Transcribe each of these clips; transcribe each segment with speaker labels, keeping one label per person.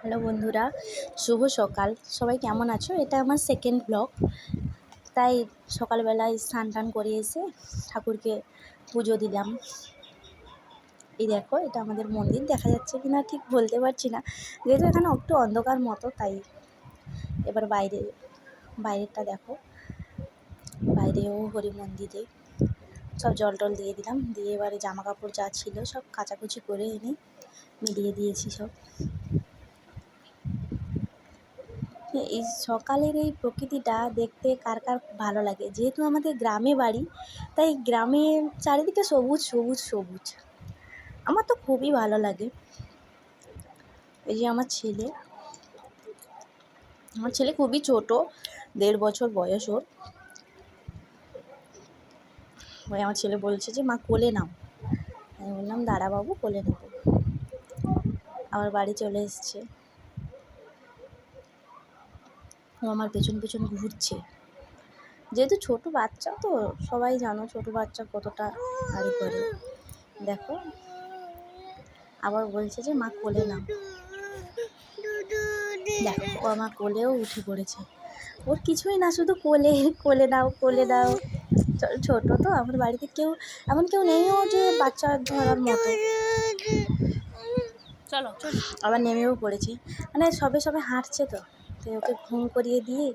Speaker 1: Hello বন্ধুরা, শুভ সকাল। সবাই কেমন আছো? এটা আমার সেকেন্ড ব্লগ। তাই সকালবেলায় স্নান টান করে এসে ঠাকুরকে পুজো দিলাম। এই দেখো, এটা আমাদের মন্দির। দেখা যাচ্ছে কিনা ঠিক বলতে পারছি না, যেহেতু এখানে একটু অন্ধকার মতো। তাই এবার বাইরেটা দেখো। বাইরেও হরি মন্দিরে সব জল টল দিয়ে দিলাম, দিয়ে এবারে জামা কাপড় যা ছিল সব কাচাকুচি করে এনে মিলিয়ে দিয়েছি সব। এই সকালের এই প্রকৃতিটা দেখতে কার কার ভালো লাগে। যেহেতু আমাদের গ্রামে বাড়ি, তাই গ্রামে চারিদিকে সবুজ সবুজ সবুজ। আমার তো খুবই ভালো লাগে। এই যে আমার ছেলে খুবই ছোট, 1.5 বছর বয়স ওর। ওই আমার ছেলে বলছে যে মা কোলে নাও। আমি বললাম দাঁড়া বাবু, কোলে নেবো। আবার বাড়ি চলে এসছে। ও আমার পেছন পেছন ঘুরছে। যেহেতু ছোট বাচ্চা, তো সবাই জানো ছোট বাচ্চা কতটা আড়ি করে। দেখো, আবার বলছে যে মা কোলে নাও। দেখো, ও আমার কোলেও উঠে পড়েছে। ওর কিছুই না, শুধু কোলে দাও, কোলে দাও। ছোট তো, আমার বাড়িতে এমন কেউ নেইও যে বাচ্চা ধরার মতো। চলো চলো, আবার নেমেও পড়েছে। মানে সবে সবে হাঁটছে তো, তাই ওকে ঘুম করিয়ে দিয়ে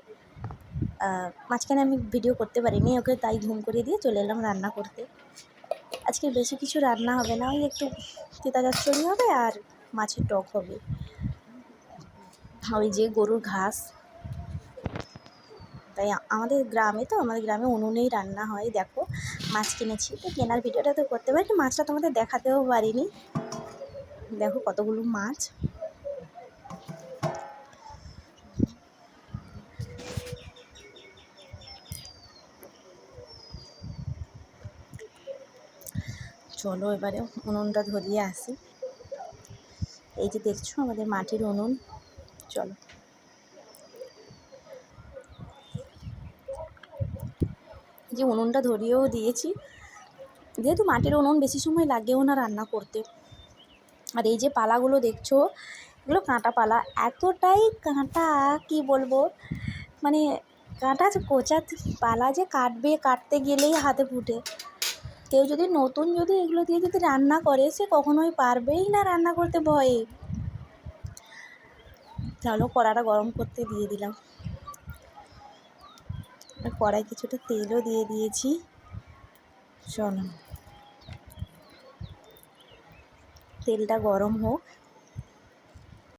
Speaker 1: মাঝখানে আমি ভিডিও করতে পারিনি ওকে, তাই ঘুম করিয়ে দিয়ে চলে এলাম রান্না করতে। আজকে বেশি কিছু রান্না হবে না, ওই একটু তিতা চচ্চড়ি হবে আর মাছের টক হবে। ওই যে গরুর ঘাস, তাই আমাদের গ্রামে উনুনেই রান্না হয়। দেখো, মাছ কিনেছি, তো কেনার ভিডিওটা তো করতে পারিনি, মাছটা তোমাদের দেখাতেও পারিনি। দেখো কতগুলো মাছ। চলো এবারে উনুনটা ধরিয়ে আসি। এই যে দেখছো আমাদের মাটির উনুন। চলো, যে উনুনটা ধরিয়েও দিয়েছি। যেহেতু মাটির উনুন, বেশি সময় লাগেও না রান্না করতে। আর এই যে পালাগুলো দেখছো, এগুলো কাঁটা পালা। এতটাই কাঁটা, কি বলবো, মানে কাঁটা কোচা পালা যে কাটতে গেলেই হাতে ফুটে। কেউ যদি নতুন এগুলো দিয়ে যদি রান্না করে, সে কখনোই পারবেই না রান্না করতে ভয়ে। চলো, কড়াটা গরম করতে দিয়ে দিলাম। কড়াই কিছুটা তেলও দিয়ে দিয়েছি। চলো, তেলটা গরম হোক,